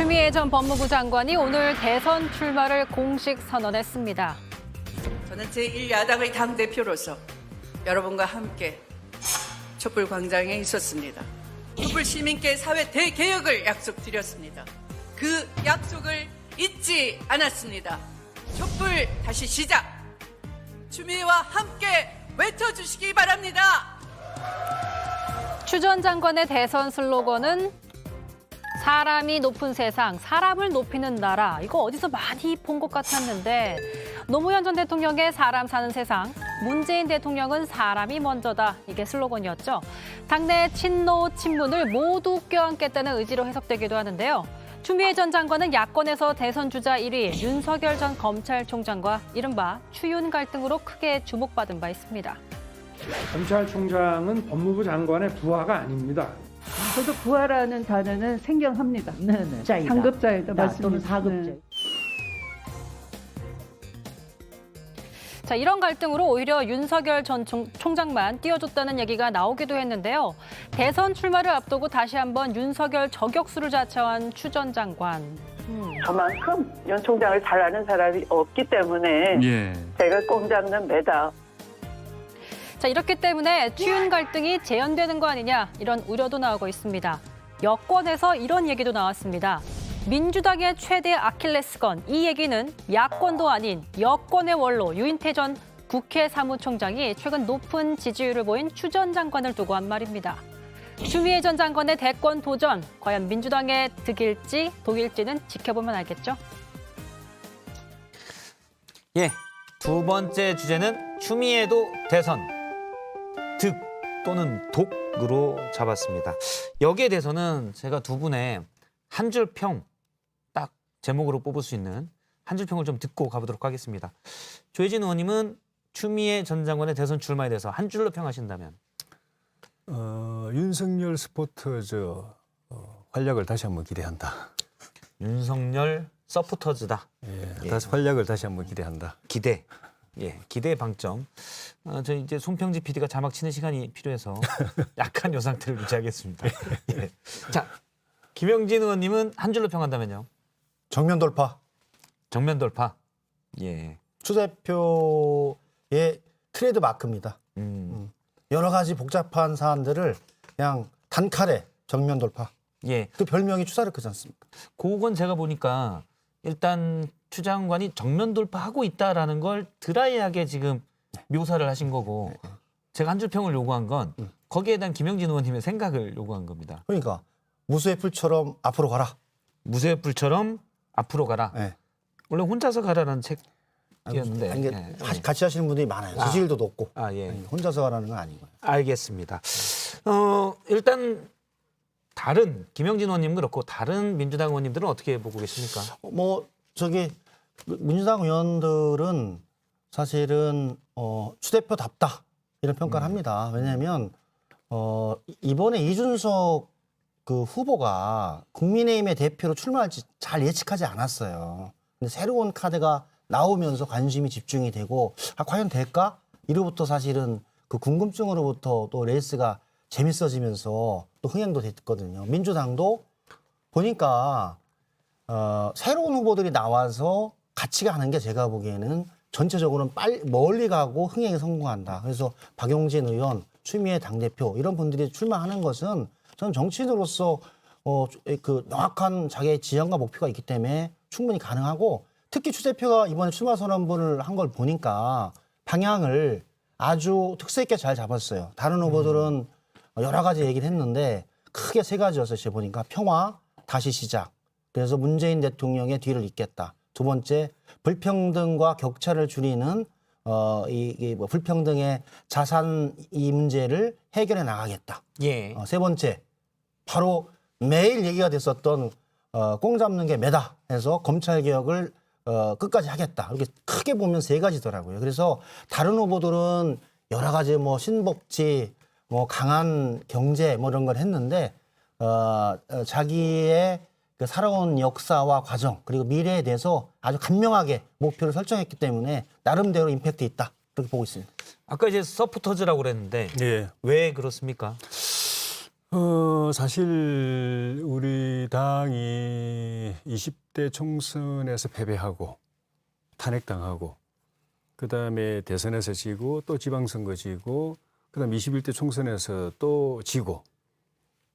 추미애 전 법무부 장관이 오늘 대선 출마를 공식 선언했습니다. 저는 제1야당의 당대표로서 여러분과 함께 촛불광장에 있었습니다. 촛불 시민께 사회 대개혁을 약속드렸습니다. 그 약속을 잊지 않았습니다. 촛불 다시 시작! 추미애와 함께 외쳐주시기 바랍니다. 추 전 장관의 대선 슬로건은 사람이 높은 세상, 사람을 높이는 나라. 이거 어디서 많이 본 것 같았는데 노무현 전 대통령의 사람 사는 세상, 문재인 대통령은 사람이 먼저다. 이게 슬로건이었죠. 당내 친노, 친문을 모두 껴안겠다는 의지로 해석되기도 하는데요. 추미애 전 장관은 야권에서 대선 주자 1위 윤석열 전 검찰총장과 이른바 추윤 갈등으로 크게 주목받은 바 있습니다. 검찰총장은 법무부 장관의 부하가 아닙니다. 저도 부하라는 단어는 생경합니다. 네네. 상급자이다 맞습니다. 또는 사급자. 네. 자, 이런 갈등으로 오히려 윤석열 전 총장만 띄워줬다는 얘기가 나오기도 했는데요. 대선 출마를 앞두고 다시 한번 윤석열 저격수를 자처한 추 전 장관. 저만큼 윤 총장을 잘 아는 사람이 없기 때문에 제가 꼼 잡는 매다. 자, 이렇기 때문에 추윤 갈등이 재현되는 거 아니냐 이런 우려도 나오고 있습니다. 여권에서 이런 얘기도 나왔습니다. 민주당의 최대 아킬레스건, 이 얘기는 야권도 아닌 여권의 원로 유인태 전 국회 사무총장이 최근 높은 지지율을 보인 추 전 장관을 두고 한 말입니다. 추미애 전 장관의 대권 도전, 과연 민주당의 득일지 독일지는 지켜보면 알겠죠? 예, 두 번째 주제는 추미애도 대선, 득 또는 독으로 잡았습니다. 여기에 대해서는 제가 두 분의 한 줄 평, 딱 제목으로 뽑을 수 있는 한 줄 평을 좀 듣고 가보도록 하겠습니다. 조혜진 의원님은 추미애 전 장관의 대선 출마에 대해서 한 줄로 평하신다면? 윤석열 스포터즈 활약을 다시 한번 기대한다. 윤석열 서포터즈다. 예, 다시 활약을 다시 한번 기대한다. 기대. 예, 기대의 방점. 저 이제 손평지 PD가 자막 치는 시간이 필요해서 약간 요 상태를 유지하겠습니다. 예. 자, 김영진 의원님은 한 줄로 평한다면요? 정면 돌파. 정면 돌파. 예. 추 대표의 트레이드 마크입니다. 여러 가지 복잡한 사안들을 그냥 단칼에 정면 돌파. 예. 그 별명이 추사르크지 않습니까? 그건 제가 보니까 일단 추 장관이 정면 돌파하고 있다라는 걸 드라이하게 지금 묘사를 하신 거고 제가 한 줄 평을 요구한 건 거기에 대한 김영진 의원님의 생각을 요구한 겁니다. 그러니까 무수의 풀처럼 앞으로 가라. 무쇠 불처럼 앞으로 가라. 네. 원래 혼자서 가라라는 책이었는데. 아니, 예. 같이 하시는 분들이 많아요. 지지율도 높고. 예. 아니, 혼자서 가라는 건 아니고요. 알겠습니다. 일단 다른 김영진 의원님 그렇고 다른 민주당 의원님들은 어떻게 보고 계십니까? 민주당 의원들은 사실은 추 대표답다 이런 평가를 합니다. 왜냐하면 이번에 이준석 그 후보가 국민의힘의 대표로 출마할지 잘 예측하지 않았어요. 근데 새로운 카드가 나오면서 관심이 집중이 되고 과연 될까? 이로부터 사실은 그 궁금증으로부터 또 레이스가 재밌어지면서 또 흥행도 됐거든요. 민주당도 보니까 새로운 후보들이 나와서 같이 가는 게 제가 보기에는 전체적으로는 멀리 가고 흥행에 성공한다. 그래서 박용진 의원, 추미애 당대표 이런 분들이 출마하는 것은 저는 정치인으로서 그 명확한 자기의 지향과 목표가 있기 때문에 충분히 가능하고 특히 추 대표가 이번에 출마 선언문을 한 걸 보니까 방향을 아주 특색 있게 잘 잡았어요. 다른 후보들은 여러 가지 얘기를 했는데 크게 세 가지였어요. 제가 보니까 평화, 다시 시작. 그래서 문재인 대통령의 뒤를 잇겠다. 두 번째, 불평등과 격차를 줄이는 뭐 불평등의 자산 이 문제를 해결해 나가겠다. 예. 세 번째, 바로 매일 얘기가 됐었던 꽁 잡는 게 매다 해서 검찰 개혁을 끝까지 하겠다. 이렇게 크게 보면 세 가지더라고요. 그래서 다른 후보들은 여러 가지 뭐 신복지, 뭐 강한 경제 뭐 이런 걸 했는데 자기의 그 살아온 역사와 과정 그리고 미래에 대해서 아주 간명하게 목표를 설정했기 때문에 나름대로 임팩트 있다. 그렇게 보고 있습니다. 아까 이제 서포터즈라고 그랬는데 예. 왜 그렇습니까? 사실 우리 당이 20대 총선에서 패배하고 탄핵당하고 그다음에 대선에서 지고 또 지방선거 지고 그다음에 21대 총선에서 또 지고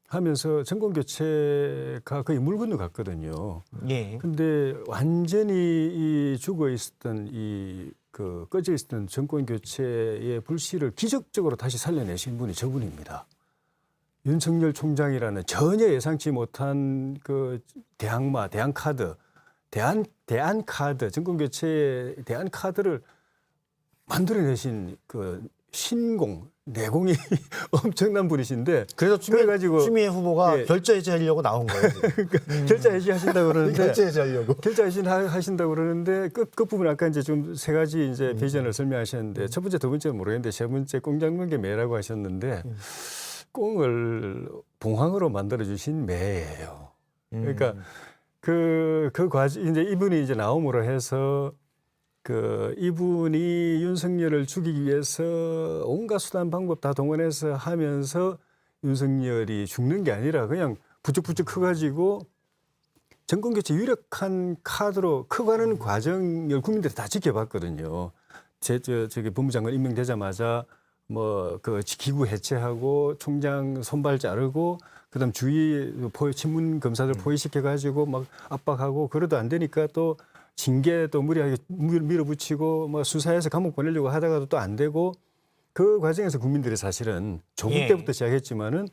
하면서 정권 교체가 거의 물 건너갔거든요. 예. 근데 완전히 이 죽어 있었던 꺼져 있었던 정권 교체의 불씨를 기적적으로 다시 살려내신 분이 저분입니다. 윤석열 총장이라는 전혀 예상치 못한 그 대항마, 대항카드, 대안카드, 정권 교체의 대안카드를 만들어내신 그 신공, 내공이 엄청난 분이신데 그래서 그래가지고 추미애 후보가 예. 결자 해지하려고 나온 거예요. 결자 해지하신다고 그러는데 결자 해지하려고. 결자 하신다고 그러는데 끝부분 아까 이제 좀 세 가지 이제 비전을 설명하셨는데 첫 번째, 두 번째는 모르겠는데 세 번째 꽁 잡는 게 매라고 하셨는데 꽁을 봉황으로 만들어 주신 매예요. 그러니까 그 과정 이제 이분이 이제 나옴으로 해서 그 이분이 윤석열을 죽이기 위해서 온갖 수단 방법 다 동원해서 하면서 윤석열이 죽는 게 아니라 그냥 부쩍부쩍 커가지고 정권 교체 유력한 카드로 커가는 과정을 국민들이 다 지켜봤거든요. 저기 법무장관 임명되자마자 뭐 그 기구 해체하고 총장 손발 자르고 그다음 주위 친문 검사들 포위시켜가지고 막 압박하고 그러도 안 되니까 또 징계도 무리하게 밀어붙이고 뭐 수사해서 감옥 보내려고 하다가도 또 안 되고 그 과정에서 국민들이 사실은 조국 예. 때부터 시작했지만은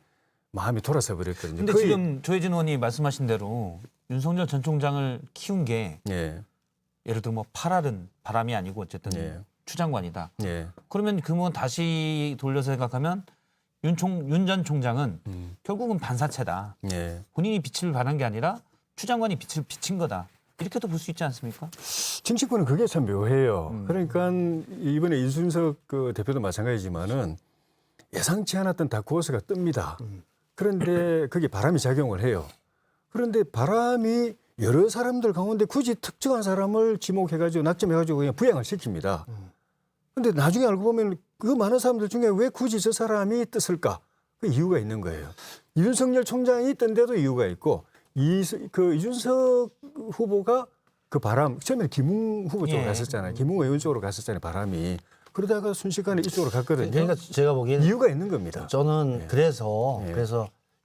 마음이 돌아서 버렸거든요. 근데 지금 조혜진 의원이 말씀하신 대로 윤석열 전 총장을 키운 게 예, 예를 들어 뭐 팔알은 바람이 아니고 어쨌든 예. 추 장관이다. 예, 그러면 그러면 다시 돌려서 생각하면 윤 전 총장은 결국은 반사체다. 예. 본인이 빛을 발한 게 아니라 추 장관이 빛을 비친 거다. 이렇게도 볼 수 있지 않습니까? 정치권은 그게 참 묘해요. 그러니까 이번에 이준석 그 대표도 마찬가지지만은 예상치 않았던 다크호스가 뜹니다. 그런데 그게 바람이 작용을 해요. 그런데 바람이 여러 사람들 가운데 굳이 특정한 사람을 지목해가지고 낙점해가지고 그냥 부양을 시킵니다. 근데 나중에 알고 보면 그 많은 사람들 중에 왜 굳이 저 사람이 떴을까? 그 이유가 있는 거예요. 윤석열 총장이 뜬 데도 이유가 있고 이준석 후보가 그 바람 처음에 김웅 후보 쪽으로 예. 갔었잖아요. 김웅 의원 쪽으로 갔었잖아요. 바람이. 그러다가 순식간에 이쪽으로 갔거든요. 그러니까 제가 보기에는 이유가 있는 겁니다. 저는 예. 그래서 예.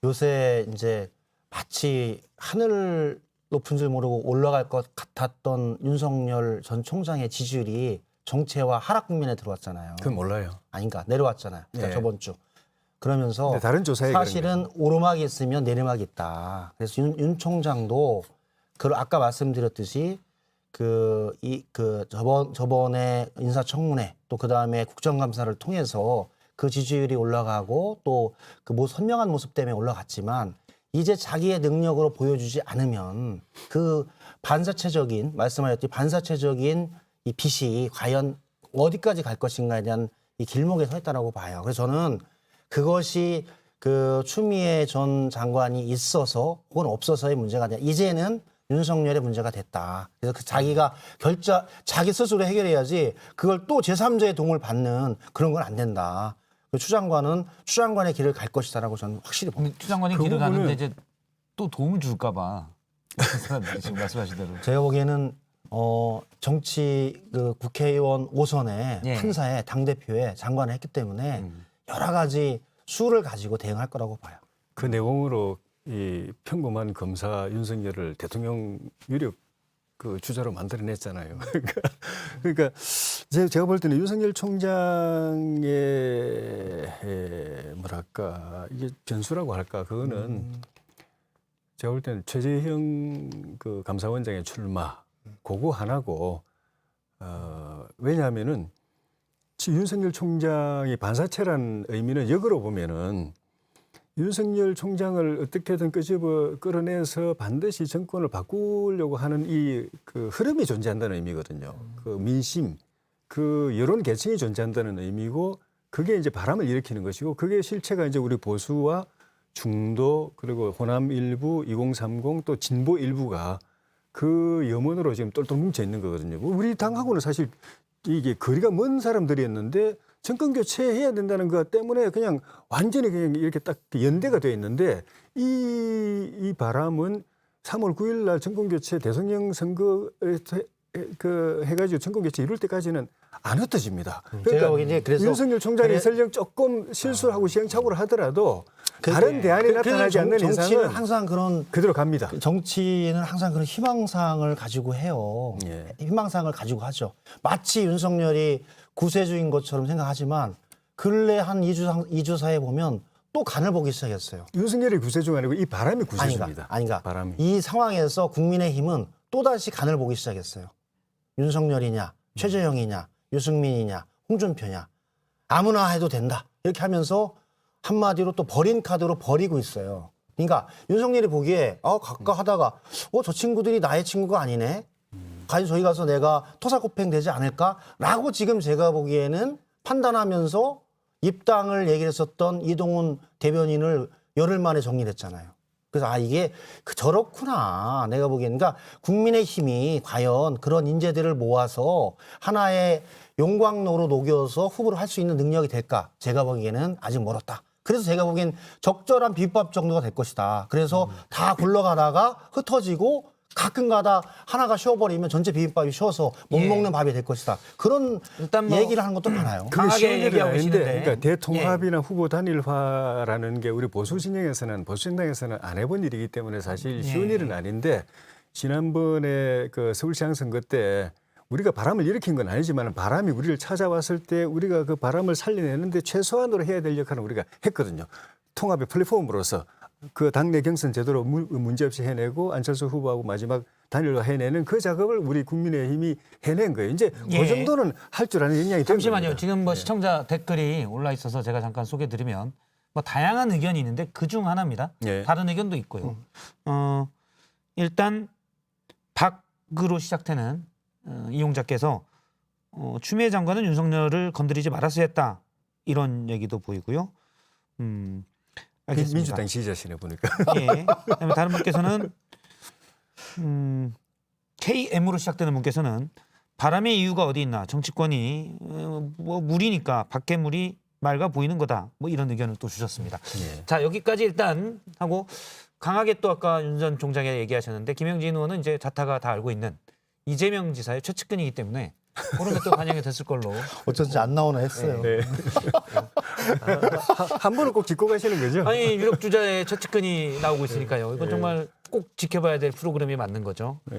요새 이제 마치 하늘 높은 줄 모르고 올라갈 것 같았던 윤석열 전 총장의 지지율이 정체와 하락 국면에 들어왔잖아요. 그건 몰라요. 아닌가 내려왔잖아요. 그러니까 예. 저번 주. 그러면서 근데 다른 조사에 사실은 오르막이 있으면 내리막이 있다. 그래서 윤 총장도 아까 말씀드렸듯이 저번에 인사청문회 또 그다음에 국정감사를 통해서 그 지지율이 올라가고 또 그 선명한 모습 때문에 올라갔지만 이제 자기의 능력으로 보여주지 않으면 그 반사체적인 말씀하셨듯이 반사체적인 이 빛이 과연 어디까지 갈 것인가에 대한 이 길목에 서 있다라고 봐요. 그래서 저는 그것이 그 추미애 전 장관이 있어서 혹은 없어서의 문제가 아니라 이제는 윤석열의 문제가 됐다. 그래서 자기가 자기 스스로 해결해야지 그걸 또 제3자의 도움을 받는 그런 건 안 된다. 추 장관의 길을 갈 것이다라고 저는 확실히 봅니다. 근데 추 장관이 그 길을 부분은- 가는데 이제 또 도움을 줄까 봐. 사람들이 지금 말씀하신 대로. 제가 보기에는 정치 국회의원 5선에 예. 판사에 당대표에 장관을 했기 때문에 여러 가지 수를 가지고 대응할 거라고 봐요. 그 내공으로 이 평범한 검사 윤석열을 대통령 유력 그 주자로 만들어냈잖아요. 그러니까 제가 볼 때는 윤석열 총장의 뭐랄까 이게 변수라고 할까 그거는 제가 볼 때는 최재형 그 감사원장의 출마 그거 하나고 왜냐하면은 윤석열 총장이 반사체란 의미는 역으로 보면은 윤석열 총장을 어떻게든 끄집어 끌어내서 반드시 정권을 바꾸려고 하는 이 그 흐름이 존재한다는 의미거든요. 그 민심, 그 여론 계층이 존재한다는 의미고 그게 이제 바람을 일으키는 것이고 그게 실체가 이제 우리 보수와 중도 그리고 호남 일부, 2030 또 진보 일부가 그 염원으로 지금 똘똘 뭉쳐 있는 거거든요. 우리 당하고는 사실 이게 거리가 먼 사람들이었는데 정권 교체해야 된다는 것 때문에 그냥 완전히 그냥 이렇게 딱 연대가 돼 있는데 이 바람은 3월 9일 날 정권교체 대통령 선거 해가지고 정권교체 이룰 때까지는 안 흩어집니다. 제가 보기엔 이제 그래서 윤석열 총장이 그래- 설령 조금 실수하고 시행착오를 하더라도 다른 대안이 나타나지 않는 정치는 이상은 항상 그런 그대로 갑니다. 정치는 항상 그런 희망사항을 가지고 해요. 예. 희망사항을 가지고 하죠. 마치 윤석열이 구세주인 것처럼 생각하지만 근래 한 2주 사이에 보면 또 간을 보기 시작했어요. 윤석열이 구세주가 아니고 이 바람이 구세주입니다. 아닌가. 바람이. 이 상황에서 국민의힘은 또다시 간을 보기 시작했어요. 윤석열이냐, 최재형이냐, 유승민이냐, 홍준표냐. 아무나 해도 된다. 이렇게 하면서 한마디로 또 버린 카드로 버리고 있어요. 그러니까 윤석열이 보기에 가까 하다가 저 친구들이 나의 친구가 아니네. 과연 저기 가서 내가 토사구팽 되지 않을까라고 지금 제가 보기에는 판단하면서 입당을 얘기했었던 이동훈 대변인을 열흘 만에 정리했잖아요. 그래서 이게 저렇구나. 내가 보기에는 그러니까 국민의힘이 과연 그런 인재들을 모아서 하나의 용광로로 녹여서 후보를 할 수 있는 능력이 될까? 제가 보기에는 아직 멀었다. 그래서 제가 보기엔 적절한 비법 정도가 될 것이다. 그래서 다 굴러가다가 흩어지고 가끔가다 하나가 쉬어버리면 전체 비빔밥이 쉬어서 못 먹는 밥이 될 것이다. 그런 일단 뭐 얘기를 하는 것도 많아요. 그게 강하게 쉬운 일은 얘기하고 아닌데, 계시는데. 그러니까 대통합이나 후보 단일화라는 게 우리 보수 진영에서는 보수 정당에서는 안 해본 일이기 때문에 사실 쉬운 일은 아닌데 지난번에 그 서울시장 선거 때 우리가 바람을 일으킨 건 아니지만 바람이 우리를 찾아왔을 때 우리가 그 바람을 살려내는데 최소한으로 해야 될 역할은 우리가 했거든요. 통합의 플랫폼으로서 그 당내 경선 제대로 문제없이 해내고 안철수 후보하고 마지막 단일화 해내는 그 작업을 우리 국민의힘이 해낸 거예요. 이제 예. 그 정도는 할 줄 아는 역량이 된 잠시만요. 겁니다. 지금 뭐 시청자 댓글이 올라 있어서 제가 잠깐 소개드리면 뭐 다양한 의견이 있는데 그중 하나입니다. 예. 다른 의견도 있고요. 일단 박으로 시작되는 이용자께서 추미애 장관은 윤석열을 건드리지 말았어야 했다. 이런 얘기도 보이고요. 알겠습니다. 민주당 지지자시네 보니까. 예. 그다음에 다른 분께서는 KM으로 시작되는 분께서는 바람의 이유가 어디 있나? 정치권이 뭐 물이니까 밖에 물이 맑아 보이는 거다. 뭐 이런 의견을 또 주셨습니다. 예. 자, 여기까지 일단 하고 강하게 또 아까 윤 전 총장이 얘기하셨는데 김영진 의원은 이제 자타가 다 알고 있는 이재명 지사의 최측근이기 때문에 그런 것도 반영이 됐을 걸로. 어쩐지 안 나오나 했어요. 네. 한 번은 꼭 짚고 가시는 거죠? 아니 유력 주자의 최측근이 나오고 있으니까요. 이건 정말 꼭 지켜봐야 될 프로그램이 맞는 거죠. 네.